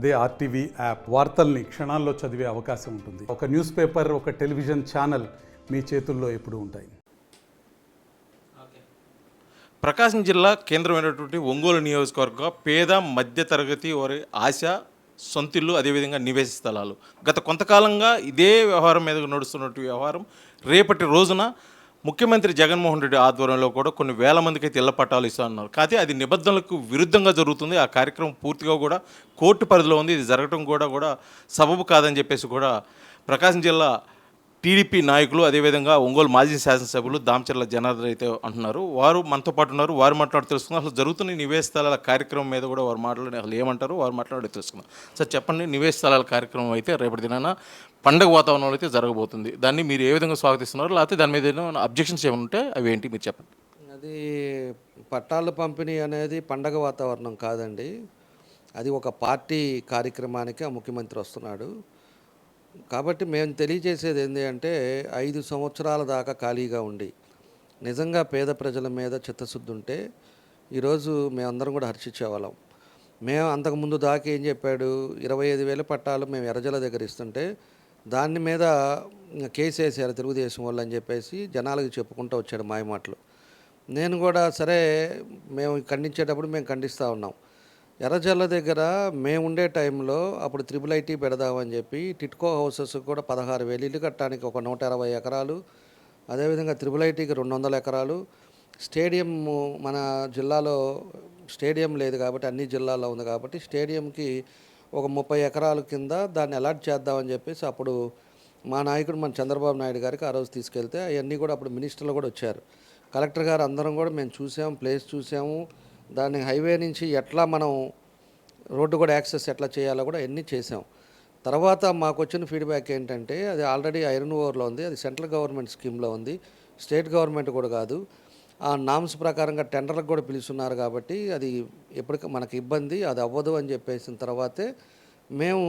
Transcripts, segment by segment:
అదే RTV app వార్తల్ని క్షణాల్లో చదివే అవకాశం ఉంటుంది. ఒక న్యూస్ పేపర్, ఒక టెలివిజన్ ఛానల్ మీ చేతుల్లో ఎప్పుడూ ఉంటాయి. ప్రకాశం జిల్లా కేంద్రమైనటువంటి ఒంగోలు నియోజకవర్గ పేద మధ్యతరగతి వారి ఆశ సొంతిల్లు, అదేవిధంగా నివేశ స్థలాలు. గత కొంతకాలంగా ఇదే వ్యవహారం మీద నడుస్తున్నటువంటి వ్యవహారం రేపటి రోజున ముఖ్యమంత్రి జగన్మోహన్ రెడ్డి ఆధ్వర్యంలో కూడా కొన్ని వేల మందికి అయితే ఇళ్ల పట్టాలు ఇస్తున్నారు. కాకపోతే అది నిబంధనలకు విరుద్ధంగా జరుగుతుంది. ఆ కార్యక్రమం పూర్తిగా కూడా కోర్టు పరిధిలో ఉంది. ఇది జరగడం కూడా సబబు కాదని చెప్పేసి కూడా ప్రకాశం జిల్లా టీడీపీ నాయకులు, అదేవిధంగా ఒంగోలు మాజీ శాసనసభ్యులు దామచర్ల జనార్దన్ అయితే అంటున్నారు. వారు మనతో పాటు ఉన్నారు. వారు మాట్లాడి తెలుసుకుందాం. అసలు జరుగుతున్న నివేశ స్థలాల కార్యక్రమం మీద కూడా వారు మాట్లాడి అసలు ఏమంటారు, వారు మాట్లాడి తెలుసుకుందాం. సార్ చెప్పండి, నివేశ స్థలాల కార్యక్రమం అయితే రేపటి దినాన పండగ వాతావరణంలో అయితే జరగబోతుంది. దాన్ని మీరు ఏ విధంగా స్వాగతిస్తున్నారు, లేకపోతే దాని మీద ఏమైనా అబ్జెక్షన్స్ ఏమైనా ఉంటే అవి ఏంటి మీరు చెప్పండి. అది పట్టాల పంపిణీ అనేది పండగ వాతావరణం కాదండి. అది ఒక పార్టీ కార్యక్రమానికి ఆ ముఖ్యమంత్రి వస్తున్నాడు. కాబట్టి మేము తెలియజేసేది ఏంటి అంటే 5 సంవత్సరాల దాకా ఖాళీగా ఉండి నిజంగా పేద ప్రజల మీద చిత్తశుద్ధి ఉంటే ఈరోజు మేమందరం కూడా హర్షించేవాళ్ళం. మేము అంతకుముందు దాకా ఏం చెప్పాడు, 25,000 పట్టాలు మేము ఎర్రజల దగ్గర ఇస్తుంటే దాని మీద కేసు వేసారు తెలుగుదేశం వాళ్ళు అని చెప్పేసి జనాలకు చెప్పుకుంటూ వచ్చాడు మాయమాటలు. నేను కూడా సరే మేము ఖండించేటప్పుడు మేము ఖండిస్తూ ఉన్నాం. ఎర్రజల్ల దగ్గర మేము ఉండే టైంలో అప్పుడు IIIT పెడదామని చెప్పి టిట్కో హౌసెస్ కూడా 16,000 ఇల్లు కట్టడానికి ఒక 120 ఎకరాలు, అదేవిధంగా IIITకి 200 ఎకరాలు, స్టేడియం మన జిల్లాలో స్టేడియం లేదు కాబట్టి అన్ని జిల్లాల్లో ఉంది కాబట్టి స్టేడియంకి ఒక 30 ఎకరాల కింద దాన్ని అలాట్ చేద్దామని చెప్పేసి అప్పుడు మా నాయకుడు మన చంద్రబాబు నాయుడు గారికి ఆ రోజు తీసుకెళ్తే అవన్నీ కూడా అప్పుడు మినిస్టర్లు కూడా వచ్చారు. కలెక్టర్ గారు అందరం కూడా మేము చూసాము, ప్లేస్ చూసాము. దాన్ని హైవే నుంచి ఎట్లా మనం రోడ్డు కూడా యాక్సెస్ ఎట్లా చేయాలో కూడా అన్నీ చేసాం. తర్వాత మాకు వచ్చిన ఫీడ్బ్యాక్ ఏంటంటే అది ఆల్రెడీ ఐరన్ ఓవర్లో ఉంది, అది సెంట్రల్ గవర్నమెంట్ స్కీమ్లో ఉంది, స్టేట్ గవర్నమెంట్ కూడా కాదు. ఆ నామ్స్ ప్రకారంగా టెండర్లకు కూడా పిలుస్తున్నారు కాబట్టి అది ఎప్పటికీ మనకి ఇబ్బంది, అది అవ్వదు అని చెప్పేసిన తర్వాతే మేము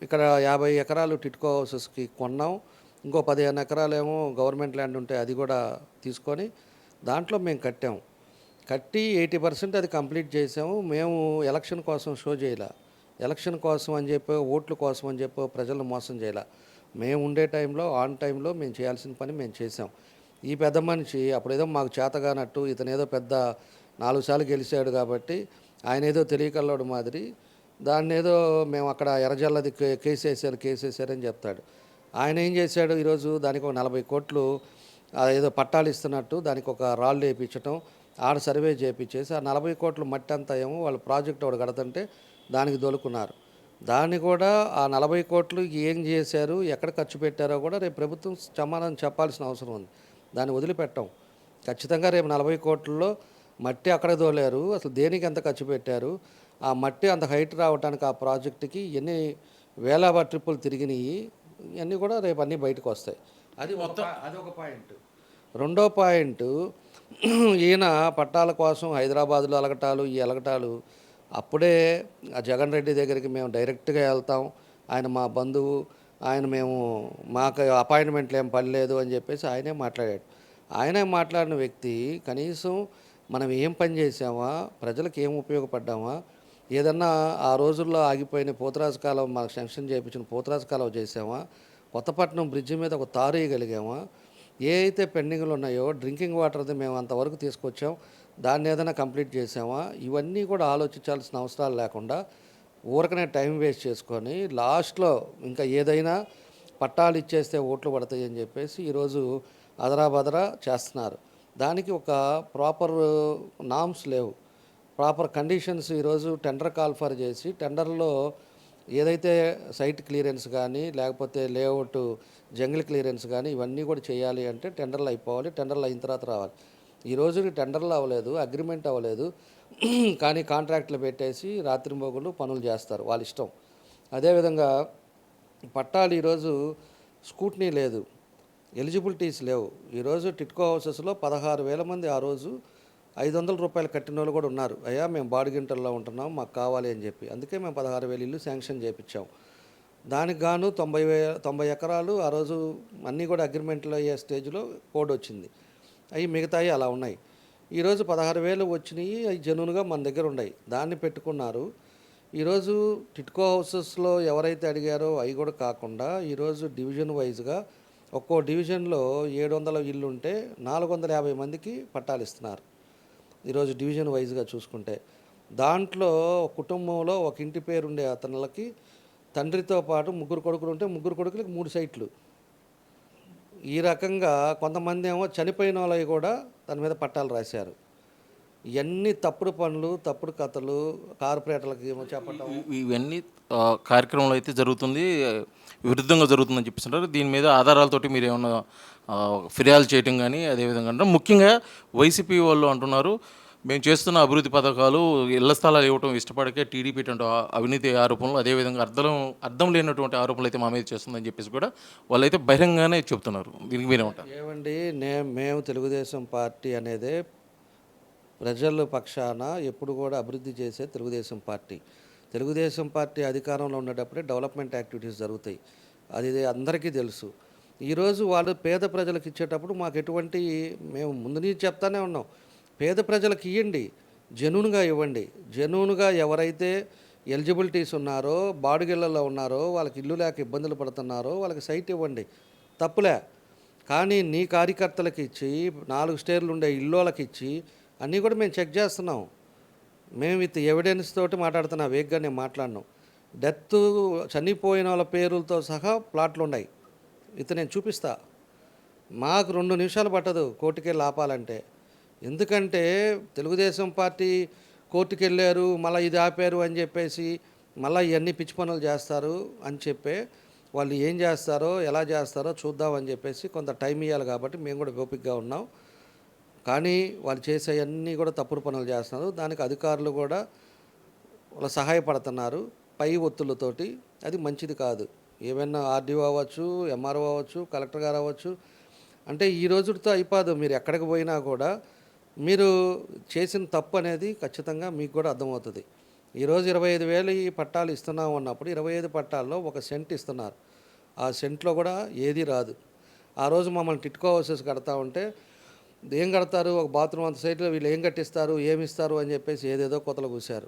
ఇక్కడ 50 ఎకరాలు టిట్కో హౌసెస్కి కొన్నాం. ఇంకో 15 ఎకరాలు ఏమో గవర్నమెంట్ ల్యాండ్ ఉంటే అది కూడా తీసుకొని దాంట్లో మేము కట్టి 80% అది కంప్లీట్ చేసాము. మేము ఎలక్షన్ కోసం షో చేయలే, ఎలక్షన్ కోసం అని చెప్పి ఓట్ల కోసం అని చెప్పి ప్రజలను మోసం చేయలే. మేము ఉండే టైంలో ఆన్ టైంలో మేము చేయాల్సిన పని మేము చేసాం. ఈ పెద్ద మనిషి అప్పుడేదో మాకు చేతగానట్టు ఇతనేదో పెద్ద 4 సార్లు గెలిచాడు కాబట్టి ఆయన ఏదో తెలియకల్లోడు మాదిరి దాన్ని ఏదో మేము అక్కడ ఎర్రజల్లది కేసు వేసారని చెప్తాడు. ఆయన ఏం చేశాడు, ఈరోజు దానికి ఒక 40 కోట్లు ఏదో పట్టాలు ఇస్తున్నట్టు దానికి ఒక రాళ్ళు వేయించడం, ఆడ సర్వే చేయించేసి ఆ 40 కోట్ల మట్టి అంతా ఏమో వాళ్ళు ప్రాజెక్ట్ ఒకటి కడతంటే దానికి దొలుకున్నారు. దాన్ని కూడా ఆ 40 కోట్లు ఏం చేశారు, ఎక్కడ ఖర్చు పెట్టారో కూడా రేపు ప్రభుత్వం సమాధానం చెప్పాల్సిన అవసరం ఉంది. దాన్ని వదిలిపెట్టాం. ఖచ్చితంగా రేపు 40 కోట్లలో మట్టి అక్కడ దోలారు, అసలు దేనికి ఎంత ఖర్చు పెట్టారు, ఆ మట్టి అంత హైట్ రావడానికి ఆ ప్రాజెక్టుకి ఎన్ని వేల ట్రిప్పులు తిరిగినాయి, ఇవన్నీ కూడా రేపు అన్నీ బయటకు వస్తాయి. అది ఒక పాయింట్. రెండో పాయింట్, ఈయన పట్టాల కోసం హైదరాబాదులో అలగటాలు ఈ అలగటాలు అప్పుడే ఆ జగన్ రెడ్డి దగ్గరికి మేము డైరెక్ట్గా వెళ్తాం, ఆయన మా బంధువు, ఆయన మాకు అపాయింట్మెంట్లు ఏం పనిలేదు అని చెప్పేసి ఆయనే మాట్లాడాడు. ఆయనే మాట్లాడిన వ్యక్తి కనీసం మనం ఏం పని చేసామా, ప్రజలకు ఏం ఉపయోగపడ్డామా, ఏదన్నా ఆ రోజుల్లో ఆగిపోయిన పోతరాజు కాలువ మాకు శాంక్షన్ చేయించిన పోతరాజు కాలువ చేసామా, కొత్తపట్నం బ్రిడ్జి మీద ఒక తారు వేయగలిగామా, ఏ అయితే పెండింగ్లు ఉన్నాయో డ్రింకింగ్ వాటర్ది మేము అంతవరకు తీసుకొచ్చాం, దాన్ని ఏదైనా కంప్లీట్ చేసామా, ఇవన్నీ కూడా ఆలోచించాల్సిన అవసరాలు లేకుండా ఊరకనే టైం వేస్ట్ చేసుకొని లాస్ట్లో ఇంకా ఏదైనా పట్టాలు ఇచ్చేస్తే ఓట్లు పడతాయి అని చెప్పేసి ఈరోజు అదరాబదరా చేస్తున్నారు. దానికి ఒక ప్రాపర్ నామ్స్ లేవు, ప్రాపర్ కండిషన్స్. ఈరోజు టెండర్ కాల్ఫర్ చేసి టెండర్లో ఏదైతే సైట్ క్లియరెన్స్ కానీ లేకపోతే లేఅవుట్ జంగిల్ క్లియరెన్స్ కానీ ఇవన్నీ కూడా చేయాలి అంటే టెండర్లు అయిపోవాలి, టెండర్లు అయిన తర్వాత రావాలి. ఈరోజు టెండర్లు అవ్వలేదు, అగ్రిమెంట్ అవ్వలేదు, కానీ కాంట్రాక్ట్లు పెట్టేసి రాత్రింబోగులు పనులు చేస్తారు వాళ్ళ ఇష్టం. అదేవిధంగా పట్టాలు ఈరోజు స్కూట్నీ లేదు, ఎలిజిబిలిటీస్ లేవు. ఈరోజు టిట్కో హౌసెస్లో 16,000 మంది ఆ రోజు 500 రూపాయలు కట్టిన వాళ్ళు కూడా ఉన్నారు. అయ్యా మేము బాడిగింటల్లో ఉంటున్నాం, మాకు కావాలి అని చెప్పి, అందుకే మేము 16,000 ఇల్లు శాంక్షన్ చేయించాం. దానికి గాను 90 ఎకరాలు ఆ రోజు అన్నీ కూడా అగ్రిమెంట్లో అయ్యే స్టేజ్లో కోడ్ వచ్చింది. అవి మిగతాయి అలా ఉన్నాయి. ఈరోజు 16,000 వచ్చినాయి, అవి జెన్యూన్గా మన దగ్గర ఉన్నాయి, దాన్ని పెట్టుకున్నారు. ఈరోజు టిట్కో హౌసెస్లో ఎవరైతే అడిగారో అవి కూడా కాకుండా ఈరోజు డివిజన్ వైజ్గా ఒక్కో డివిజన్లో 700 ఇల్లు ఉంటే 450 మందికి పట్టాలు ఇస్తున్నారు. ఈరోజు డివిజన్ వైజ్గా చూసుకుంటే దాంట్లో కుటుంబంలో ఒక ఇంటి పేరు ఉండే అతనులకి తండ్రితో పాటు 3 కొడుకులు ఉంటే 3 కొడుకులకి 3 సైట్లు. ఈ రకంగా కొంతమంది ఏమో చనిపోయిన వాళ్ళవి కూడా దాని మీద పట్టాలు రాశారు. ఇవన్నీ తప్పుడు పనులు, తప్పుడు కథలు, కార్పొరేటర్లకి ఏమో చెప్పటం. ఇవన్నీ కార్యక్రమంలో అయితే జరుగుతుంది, విరుద్ధంగా జరుగుతుందని చెప్పిస్తున్నారు. దీని మీద ఆధారాలతోటి మీరు ఏమన్నా ఫిర్యాదు చేయటం కానీ అదేవిధంగా అంటే ముఖ్యంగా వైసీపీ వాళ్ళు అంటున్నారు మేము చేస్తున్న అభివృద్ధి పథకాలు ఇళ్ల స్థలాలు ఇవ్వటం ఇష్టపడకే టీడీపీ ఇటువంటి అవినీతి ఆరోపణలు అదేవిధంగా అర్థం లేనటువంటి ఆరోపణలు అయితే మా మీద చేస్తుందని చెప్పేసి కూడా వాళ్ళైతే బహిరంగానే చెప్తున్నారు. దీనికి మీరే ఉంటారు ఏమండి, మేము తెలుగుదేశం పార్టీ అనేదే ప్రజల పక్షాన ఎప్పుడు కూడా అభివృద్ధి చేసే తెలుగుదేశం పార్టీ అధికారంలో ఉండేటప్పుడే డెవలప్మెంట్ యాక్టివిటీస్ జరుగుతాయి. అది అందరికీ తెలుసు. ఈరోజు వాళ్ళు పేద ప్రజలకు ఇచ్చేటప్పుడు మాకు ఎటువంటి మేము ముందు నుంచి చెప్తానే ఉన్నాం, పేద ప్రజలకు ఇవ్వండి, జెన్యూన్గా ఇవ్వండి. జెన్యూన్గా ఎవరైతే ఎలిజిబిలిటీస్ ఉన్నారో, బాడుగిళ్ళలో ఉన్నారో, వాళ్ళకి ఇల్లు లేక ఇబ్బందులు పడుతున్నారో వాళ్ళకి సైట్ ఇవ్వండి, తప్పులే. కానీ నీ కార్యకర్తలకు ఇచ్చి 4 స్టేర్లు ఉండే ఇల్లోళ్ళకి ఇచ్చి అన్నీ కూడా మేము చెక్ చేస్తున్నాం. మేము విత్ ఎవిడెన్స్ తోటి మాట్లాడుతున్నా, వేగ్గా నేను మాట్లాడినాం. డెత్ చనిపోయిన వాళ్ళ పేరులతో సహా ప్లాట్లు ఉన్నాయి. నేను చూపిస్తా. మాకు 2 నిమిషాలు పట్టదు కోర్టుకి వెళ్ళి ఆపాలంటే. ఎందుకంటే తెలుగుదేశం పార్టీ కోర్టుకి వెళ్ళారు, మళ్ళీ ఇది ఆపారు అని చెప్పేసి మళ్ళీ ఇవన్నీ పిచ్చి పనులు చేస్తారు అని చెప్పే వాళ్ళు ఏం చేస్తారో ఎలా చేస్తారో చూద్దామని చెప్పేసి కొంత టైం ఇవ్వాలి. కాబట్టి మేము కూడా ఓపికగా ఉన్నాం. కానీ వాళ్ళు చేసేవన్నీ కూడా తప్పుడు పనులు చేస్తున్నారు. దానికి అధికారులు కూడా వాళ్ళు సహాయపడుతున్నారు పై ఒత్తులతోటి. అది మంచిది కాదు. ఏమైనా ఆర్డీఓ అవ్వచ్చు, ఎంఆర్ఓ అవ్వచ్చు, కలెక్టర్ గారు అవ్వచ్చు, అంటే ఈ రోజుతో అయిపోదు. మీరు ఎక్కడికి పోయినా కూడా మీరు చేసిన తప్పు అనేది ఖచ్చితంగా మీకు కూడా అర్థమవుతుంది. ఈరోజు 25,000 ఈ పట్టాలు ఇస్తున్నాం అన్నప్పుడు 25 పట్టాల్లో 1 సెంట్ ఇస్తున్నారు. ఆ సెంట్లో కూడా ఏది రాదు. ఆ రోజు మమ్మల్ని టిట్కో హౌసెస్ కడతా ఉంటే ఏం కడతారు, ఒక బాత్రూమ్ అంత సైట్లో వీళ్ళు ఏం కట్టిస్తారు, ఏమి ఇస్తారు అని చెప్పేసి ఏదేదో కొత్తలు కూశారు.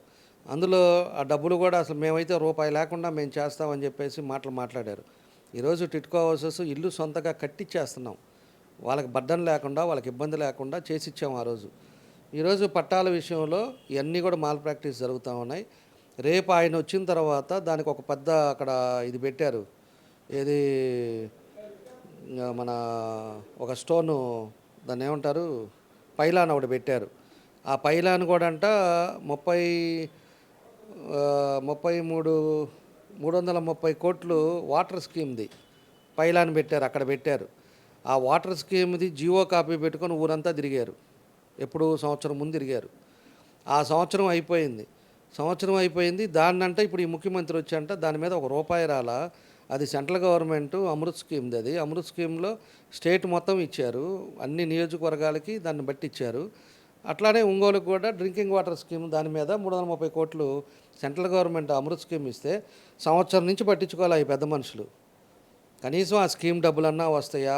అందులో ఆ డబ్బులు కూడా అసలు మేమైతే రూపాయి లేకుండా మేము చేస్తామని చెప్పేసి మాట్లాడారు. ఈరోజు టిట్కో హౌసెస్ ఇల్లు సొంతగా కట్టిచ్చేస్తున్నాం. వాళ్ళకి బడ్డన్ లేకుండా, వాళ్ళకి ఇబ్బంది లేకుండా చేసిచ్చాము ఆ రోజు. ఈరోజు పట్టాల విషయంలో ఇవన్నీ కూడా మాల్ ప్రాక్టీస్ జరుగుతూ ఉన్నాయి. రేపు ఆయన వచ్చిన తర్వాత దానికి ఒక పెద్ద అక్కడ ఇది పెట్టారు, ఏది మన ఒక స్టోను, దాన్ని ఏమంటారు, పైలాన్ ఒకటి పెట్టారు. ఆ పైలాన్ కూడా అంట 330 కోట్లు వాటర్ స్కీమ్ది పైలాన్ పెట్టారు, అక్కడ పెట్టారు. ఆ వాటర్ స్కీమ్ది జియో కాపీ పెట్టుకొని ఊరంతా తిరిగారు. ఎప్పుడు సంవత్సరం ముందు తిరిగారు. ఆ సంవత్సరం అయిపోయింది. దాన్నంటే ఇప్పుడు ఈ ముఖ్యమంత్రి వచ్చాంట దాని మీద ₹1 రాలా. అది సెంట్రల్ గవర్నమెంట్ అమృత్ స్కీమ్ది. అది అమృత్ స్కీమ్లో స్టేట్ మొత్తం ఇచ్చారు, అన్ని నియోజకవర్గాలకి దాన్ని బట్టి ఇచ్చారు. అట్లానే ఒంగోలుకు కూడా డ్రింకింగ్ వాటర్ స్కీమ్ దాని మీద 330 కోట్లు సెంట్రల్ గవర్నమెంట్ అమృత్ స్కీమ్ ఇస్తే సంవత్సరం నుంచి పట్టించుకోవాలి ఈ పెద్ద మనుషులు. కనీసం ఆ స్కీమ్ డబ్బులన్నా వస్తాయా,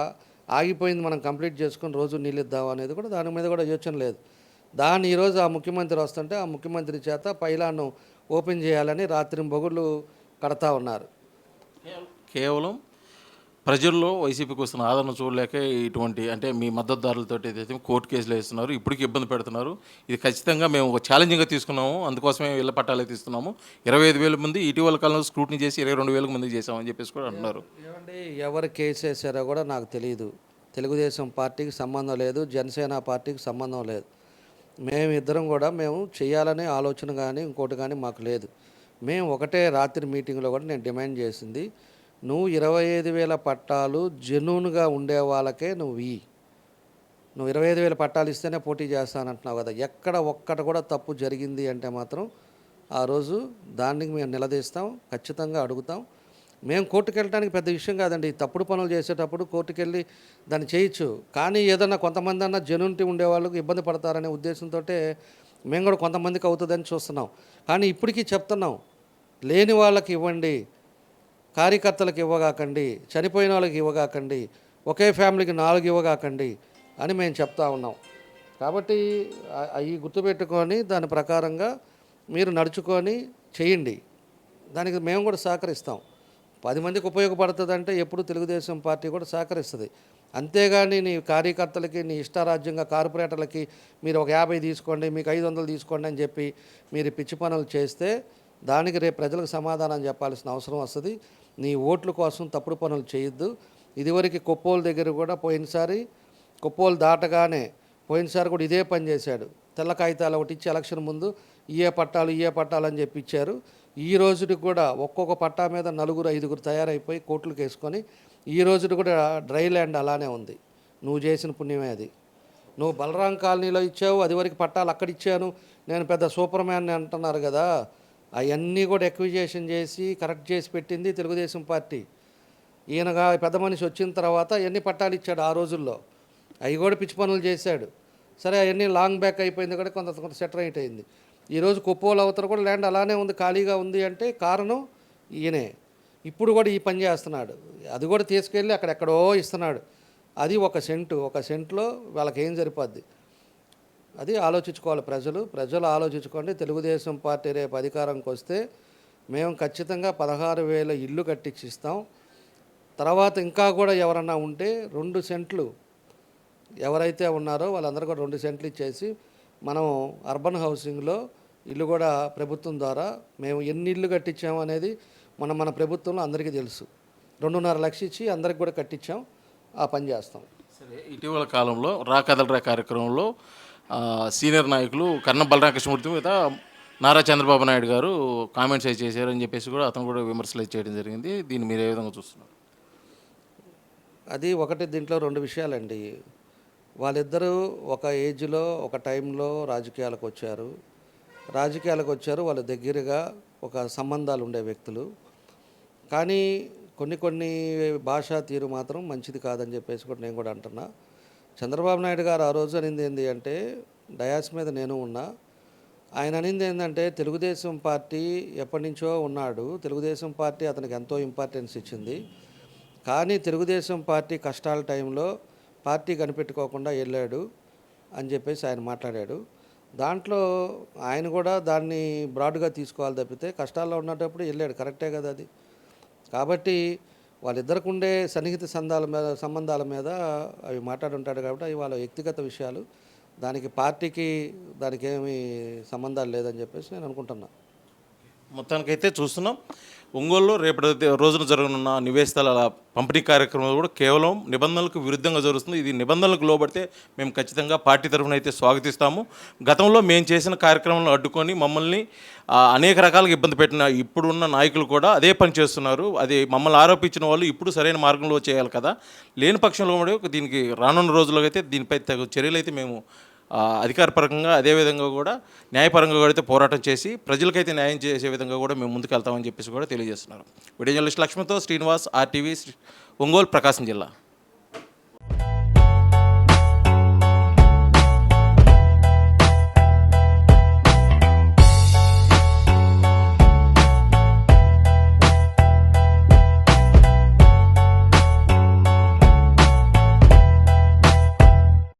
ఆగిపోయింది మనం కంప్లీట్ చేసుకొని రోజు నీళ్ళు ఇద్దాం అనేది కూడా దాని మీద కూడా యోచన లేదు. దాన్ని ఈరోజు ఆ ముఖ్యమంత్రి వస్తుంటే ఆ ముఖ్యమంత్రి చేత పైలాను ఓపెన్ చేయాలని రాత్రింబొగుళ్ళు కడతా ఉన్నారు. కేవలం ప్రజల్లో వైసీపీకి వస్తున్న ఆదరణ చూడలేక ఇటువంటి అంటే మీ మద్దతుదారులతో ఏదైతే కోర్టు కేసులు వేస్తున్నారు, ఇప్పటికీ ఇబ్బంది పెడుతున్నారు. ఇది ఖచ్చితంగా మేము ఒక ఛాలెంజింగ్గా తీసుకున్నాము, అందుకోసమే ఇళ్ల పట్టాలే తీస్తున్నాము. 25,000 మంది ఇటీవల కాలంలో స్క్రూటినీ చేసి 22,000 మందికి చేసామని చెప్పేసి కూడా అంటున్నారు. ఏమండి, ఎవరు కేసు వేసారో కూడా నాకు తెలియదు. తెలుగుదేశం పార్టీకి సంబంధం లేదు, జనసేన పార్టీకి సంబంధం లేదు. మేమిద్దరం కూడా మేము చేయాలనే ఆలోచన కానీ ఇంకోటి కానీ మాకు లేదు. మేము ఒకటే రాత్రి మీటింగ్లో కూడా నేను డిమాండ్ చేసింది, నువ్వు 25,000 పట్టాలు జెన్యూన్గా ఉండే వాళ్ళకే నువ్వు 25,000 పట్టాలు ఇస్తేనే పోటీ చేస్తానంటున్నావు కదా. ఎక్కడ ఒక్కటి కూడా తప్పు జరిగింది అంటే మాత్రం ఆ రోజు దానికి మేము నిలదీస్తాం, ఖచ్చితంగా అడుగుతాం. మేము కోర్టుకు వెళ్ళడానికి పెద్ద విషయం కాదండి. తప్పుడు పనులు చేసేటప్పుడు కోర్టుకు వెళ్ళి దాన్ని చేయొచ్చు. కానీ ఏదన్నా కొంతమంది అన్న జెన్యూనిటీ ఉండేవాళ్ళకి ఇబ్బంది పడతారనే ఉద్దేశంతో మేము కూడా కొంతమందికి అవుతుందని చూస్తున్నాం. కానీ ఇప్పటికీ చెప్తున్నాం, లేని వాళ్ళకి ఇవ్వండి, కార్యకర్తలకు ఇవ్వగాకండి, చనిపోయిన వాళ్ళకి ఇవ్వగాకండి, ఒకే ఫ్యామిలీకి 4 ఇవ్వగాకండి అని మేము చెప్తా ఉన్నాం. కాబట్టి అవి గుర్తుపెట్టుకొని దాని ప్రకారంగా మీరు నడుచుకొని చేయండి, దానికి మేము కూడా సహకరిస్తాం. 10 మందికి ఉపయోగపడుతుందంటే ఎప్పుడు తెలుగుదేశం పార్టీ కూడా సహకరిస్తుంది. అంతేగాని నీ కార్యకర్తలకి నీ ఇష్టారాజ్యంగా కార్పొరేటర్లకి మీరు ఒక 50 తీసుకోండి, మీకు 500 తీసుకోండి అని చెప్పి మీరు పిచ్చి పనులు చేస్తే దానికి రేపు ప్రజలకు సమాధానం చెప్పాల్సిన అవసరం వస్తుంది. నీ ఓట్ల కోసం తప్పుడు పనులు చేయొద్దు. ఇదివరకు కొప్పోలు దగ్గర కూడా పోయినసారి కొప్పోలు దాటగానే పోయినసారి కూడా ఇదే పని చేశాడు. తెల్ల కాగితాలు ఒకటి ఇచ్చి ఎలక్షన్ ముందు ఇయే పట్టాలు అని చెప్పి ఇచ్చారు. ఈ రోజుకి కూడా ఒక్కొక్క పట్టా మీద 4-5 తయారైపోయి కోట్లకు వేసుకొని ఈ రోజుకి కూడా డ్రై ల్యాండ్ అలానే ఉంది. నువ్వు చేసిన పుణ్యమే అది. నువ్వు బలరాం కాలనీలో ఇచ్చావు, అది వరకు పట్టాలు అక్కడ ఇచ్చాను, నేను పెద్ద సూపర్ మ్యాన్ అంటున్నారు కదా. అవన్నీ కూడా ఎక్విజేషన్ చేసి కరెక్ట్ చేసి పెట్టింది తెలుగుదేశం పార్టీ. ఈయనగా పెద్ద మనిషి వచ్చిన తర్వాత ఎన్ని పట్టాలు ఇచ్చాడు ఆ రోజుల్లో, అవి కూడా పిచ్చి పనులు చేశాడు. సరే అవన్నీ లాంగ్ బ్యాక్ అయిపోయింది కూడా కొంత సెటరైట్ అయింది. ఈరోజు కొప్పోలు అవతల కూడా ల్యాండ్ అలానే ఉంది, ఖాళీగా ఉంది అంటే కారణం ఈయనే. ఇప్పుడు కూడా ఈ పని చేస్తున్నాడు. అది కూడా తీసుకెళ్ళి అక్కడెక్కడో ఇస్తున్నాడు. అది ఒక సెంట్లో వాళ్ళకి ఏం సరిపోద్ది, అది ఆలోచించుకోవాలి ప్రజలు ఆలోచించుకోండి. తెలుగుదేశం పార్టీ రేపు అధికారంకి వస్తే మేము ఖచ్చితంగా 16,000 ఇల్లు కట్టించి ఇస్తాం. తర్వాత ఇంకా కూడా ఎవరన్నా ఉంటే 2 సెంట్లు ఎవరైతే ఉన్నారో వాళ్ళందరూ కూడా 2 సెంట్లు ఇచ్చేసి మనం అర్బన్ హౌసింగ్లో ఇల్లు కూడా ప్రభుత్వం ద్వారా మేము ఎన్ని ఇల్లు కట్టించాము అనేది మన ప్రభుత్వంలో అందరికీ తెలుసు. 2.5 లక్షలు ఇచ్చి అందరికి కూడా కట్టించాం. ఆ పని చేస్తాం. సరే, ఇటీవల కాలంలో రా కదలరా కార్యక్రమంలో సీనియర్ నాయకులు కన్నం బలరామకృష్ణమూర్తి మీద నారా చంద్రబాబు నాయుడు గారు కామెంట్స్ అయి చేశారని చెప్పేసి కూడా అతను కూడా విమర్శలు చేయడం జరిగింది. దీన్ని మీరు ఏ విధంగా చూస్తున్నారు? అది ఒకటి, దీంట్లో 2 విషయాలండి. వాళ్ళిద్దరూ ఒక ఏజ్లో ఒక టైంలో రాజకీయాలకు వచ్చారు. వాళ్ళ దగ్గరగా ఒక సంబంధాలు ఉండే వ్యక్తులు. కానీ కొన్ని భాషా తీరు మాత్రం మంచిది కాదని చెప్పేసి కూడా నేను కూడా అంటున్నా. చంద్రబాబు నాయుడు గారు ఆ రోజు అనింది ఏంటి అంటే, డయాస్ మీద నేను ఉన్నా, ఆయన అనింది ఏంటంటే తెలుగుదేశం పార్టీ ఎప్పటి నుంచో ఉన్నాడు, తెలుగుదేశం పార్టీ అతనికి ఎంతో ఇంపార్టెన్స్ ఇచ్చింది, కానీ తెలుగుదేశం పార్టీ కష్టాల టైంలో పార్టీ కనిపెట్టుకోకుండా వెళ్ళాడు అని చెప్పేసి ఆయన మాట్లాడాడు. దాంట్లో ఆయన కూడా దాన్ని బ్రాడ్గా తీసుకోవాలి తప్పితే కష్టాల్లో ఉన్నప్పుడు వెళ్ళాడు, కరెక్టే కదా అది. కాబట్టి వాళ్ళిద్దరికి ఉండే సన్నిహిత సంబంధాల మీద అవి మాట్లాడుంటాడు కాబట్టి అవి వాళ్ళ వ్యక్తిగత విషయాలు, దానికి పార్టీకి దానికి ఏమీ సంబంధాలు లేదని చెప్పేసి నేను అనుకుంటున్నా. మొత్తానికైతే చూస్తున్నాం, ఒంగోలులో రేపటి రోజున జరగనున్న నివేశితాల పంపిణీ కార్యక్రమం కూడా కేవలం నిబంధనలకు విరుద్ధంగా జరుగుతుంది. ఇది నిబంధనలకు లోబడితే మేము ఖచ్చితంగా పార్టీ తరఫున అయితే స్వాగతిస్తాము. గతంలో మేము చేసిన కార్యక్రమాలను అడ్డుకొని మమ్మల్ని అనేక రకాలుగా ఇబ్బంది పెట్టిన ఇప్పుడున్న నాయకులు కూడా అదే పని చేస్తున్నారు. అది మమ్మల్ని ఆరోపించిన వాళ్ళు ఇప్పుడు సరైన మార్గంలో చేయాలి కదా. లేని పక్షంలో కూడా దీనికి రానున్న రోజుల్లో అయితే దీనిపై తగు చర్యలు అయితే మేము అధికారపరంగా అదేవిధంగా కూడా న్యాయపరంగా కూడా అయితే పోరాటం చేసి ప్రజలకైతే న్యాయం చేసే విధంగా కూడా మేము ముందుకు వెళ్తామని చెప్పేసి కూడా తెలియజేస్తున్నారు. వీడియో జర్నలిస్ట్ లక్ష్మణ్తో శ్రీనివాస్, RTV, ఒంగోలు, ప్రకాశం జిల్లా.